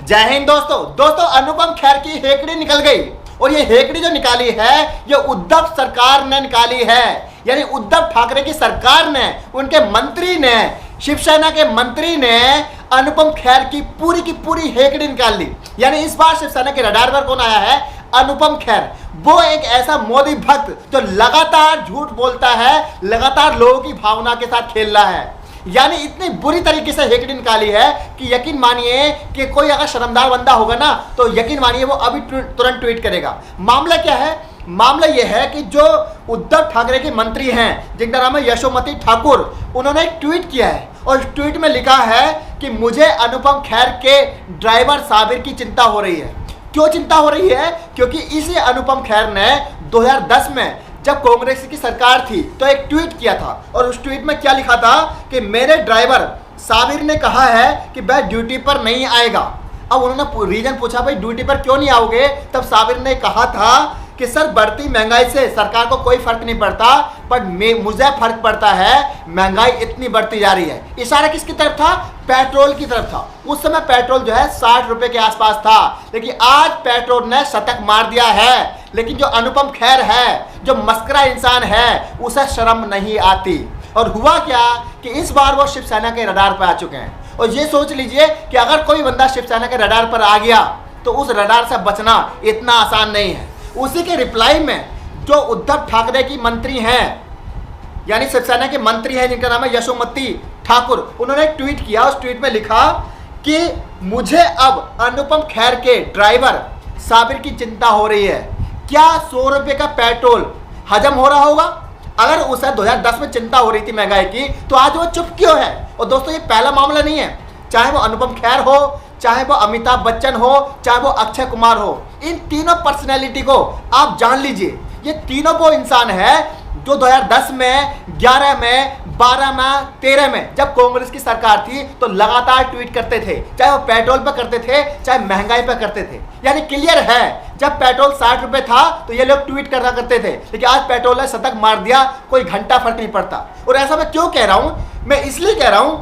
जय हिंद दोस्तों अनुपम खेर की हेकड़ी निकल गई और ये हेकड़ी जो निकाली है ये उद्धव सरकार ने निकाली है। यानी उद्धव ठाकरे की सरकार ने, उनके मंत्री ने, शिवसेना के मंत्री ने अनुपम खेर की पूरी हेकड़ी निकाल ली। यानी इस बार शिवसेना के रडार पर कौन आया है? अनुपम खेर। वो एक ऐसा मोदी भक्त जो लगातार झूठ बोलता है, लगातार लोगों की भावना के साथ खेल रहा है। यानी इतनी बुरी तरीके से हेकड़ी निकाली है कि यकीन मानिए कि कोई अगर शर्मदार बंदा होगा ना तो यकीन मानिए वो अभी तुरंत ट्वीट करेगा। मामला क्या है? मामला यह है कि जो उद्धव ठाकरे के मंत्री हैं जिनका नाम है यशोमती ठाकुर, उन्होंने एक ट्वीट किया है और इस ट्वीट में लिखा है कि मुझे अनुपम खेर के ड्राइवर साबिर की चिंता हो रही है। क्यों चिंता हो रही है? क्योंकि इसी अनुपम खेर ने 2010 में जब कांग्रेस की सरकार थी तो एक ट्वीट किया था और उस ट्वीट में क्या लिखा था कि मेरे ड्राइवर साबिर ने कहा है कि वह ड्यूटी पर नहीं आएगा। अब उन्होंने रीजन पूछा, भाई ड्यूटी पर क्यों नहीं आओगे? तब साबिर ने कहा था कि सर बढ़ती महंगाई से सरकार को कोई फर्क नहीं पड़ता, बट मुझे फर्क पड़ता है, महंगाई इतनी बढ़ती जा रही है। इशारा किसकी तरफ था? पेट्रोल की तरफ था। उस समय पेट्रोल जो है 60 रुपए के आसपास था, लेकिन आज पेट्रोल ने शतक मार दिया है। लेकिन जो अनुपम खेर है, जो मस्करा इंसान है, उसे शर्म नहीं आती। और हुआ क्या कि इस बार वो शिवसेना के रडार पर आ चुके हैं। और ये सोच लीजिए कि अगर कोई बंदा शिवसेना के रडार पर आ गया तो उस रडार से बचना इतना आसान नहीं है। उसी के रिप्लाई में जो उद्धव ठाकरे की मंत्री हैं, यानी शिवसेना के मंत्री हैं जिनका नाम है यशोमती ठाकुर, उन्होंने एक ट्वीट किया। उस ट्वीट में लिखा कि मुझे अब अनुपम खेर के ड्राइवर साबिर की चिंता हो रही है। क्या 100 रुपये का पेट्रोल हजम हो रहा होगा? अगर उसे 2010 में चिंता हो रही थी महंगाई की तो आज वो चुप क्यों है? और दोस्तों ये पहला मामला नहीं है, चाहे वो अनुपम खेर हो, चाहे वो अमिताभ बच्चन हो, चाहे वो अक्षय कुमार हो, इन तीनों पर्सनैलिटी को आप जान लीजिए। ये तीनों वो इंसान है जो 2010 में, 11 में, 12 में, 13 में जब कांग्रेस की सरकार थी तो लगातार ट्वीट करते थे, चाहे वो पेट्रोल पर करते थे, चाहे महंगाई पर करते थे। यानी क्लियर है, जब पेट्रोल 60 रुपए था तो ये लोग ट्वीट करा करते थे, लेकिन आज पेट्रोल ने शतक मार दिया, कोई घंटा फर्क नहीं पड़ता। और ऐसा मैं क्यों कह रहा हूं? मैं इसलिए कह रहा हूं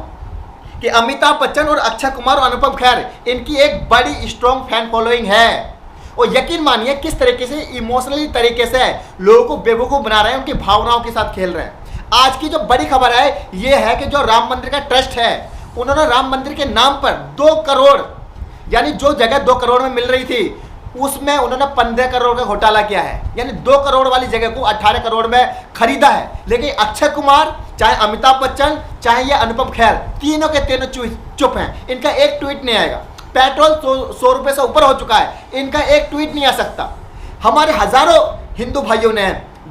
कि अमिताभ बच्चन और अक्षय कुमार और अनुपम खेर, इनकी एक बड़ी स्ट्रॉन्ग फैन फॉलोइंग है। और यकीन मानिए किस तरीके से इमोशनली तरीके से लोगों को बेवकूफ़ बना रहे हैं, उनकी भावनाओं के साथ खेल रहे हैं। आज की जो बड़ी खबर है ये है कि जो राम मंदिर का ट्रस्ट है, उन्होंने राम मंदिर के नाम पर 2 करोड़, यानी जो जगह 2 करोड़ में मिल रही थी उसमें उन्होंने 15 करोड़ का घोटाला किया है। यानी 2 करोड़ वाली जगह को 18 करोड़ में खरीदा है। लेकिन अक्षय कुमार, चाहे अमिताभ बच्चन, चाहे ये अनुपम खेर, तीनों के तीनों चुप हैं। इनका एक ट्वीट नहीं आएगा। पेट्रोल 100 रुपये से ऊपर हो चुका है, इनका एक ट्वीट नहीं आ सकता। हमारे हजारों हिंदू भाइयों ने,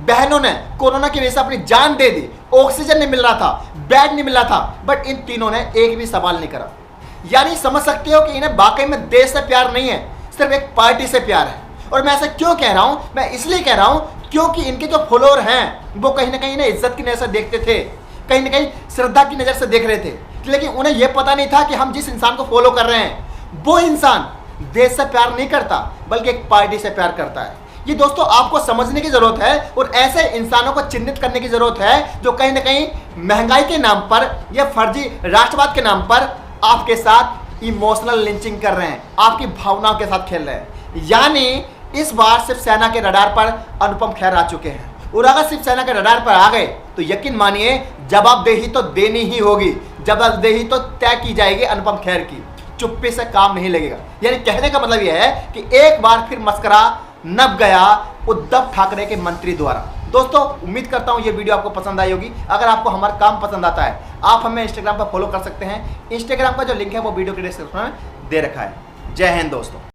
बहनों ने कोरोना की वजह से अपनी जान दे दी, ऑक्सीजन नहीं मिल रहा था, बेड नहीं मिल रहा था, बट इन तीनों ने एक भी सवाल नहीं करा। यानी समझ सकते हो कि इन्हें वाकई में देश से प्यार नहीं है, सिर्फ एक पार्टी से प्यार है। और मैं ऐसा क्यों कह रहा हूं? मैं इसलिए कह रहा हूं क्योंकि इनके जो फॉलोअर हैं वो कहीं ना कहीं इज्जत की नजर से देखते थे, कहीं ना कहीं श्रद्धा की नजर से देख रहे थे, लेकिन उन्हें यह पता नहीं था कि हम जिस इंसान को फॉलो कर रहे हैं वो इंसान देश से प्यार नहीं करता बल्कि एक पार्टी से प्यार करता है। ये दोस्तों आपको समझने की जरूरत है और ऐसे इंसानों को चिन्हित करने की जरूरत है जो कहीं ना कहीं महंगाई के नाम पर या फर्जी राष्ट्रवाद के नाम पर आपके साथ इमोशनल लिंचिंग कर रहे हैं, आपकी भावनाओं के साथ खेल रहे हैं। यानी इस बार शिवसेना के रडार पर अनुपम खेर आ चुके हैं और अगर शिवसेना के रडार पर आ गए तो यकीन मानिए जवाबदेही तो देनी ही होगी, जवाबदेही तो तय की जाएगी अनुपम खेर की। चुप्पी से काम नहीं लगेगा। यानी कहने का मतलब यह है कि एक बार फिर मस्करा नप गया उद्धव ठाकरे के मंत्री द्वारा। दोस्तों उम्मीद करता हूं ये वीडियो आपको पसंद आई होगी। अगर आपको हमारा काम पसंद आता है आप हमें इंस्टाग्राम पर फॉलो कर सकते हैं। इंस्टाग्राम का जो लिंक है वो वीडियो के डिस्क्रिप्शन में दे रखा है। जय हिंद दोस्तों।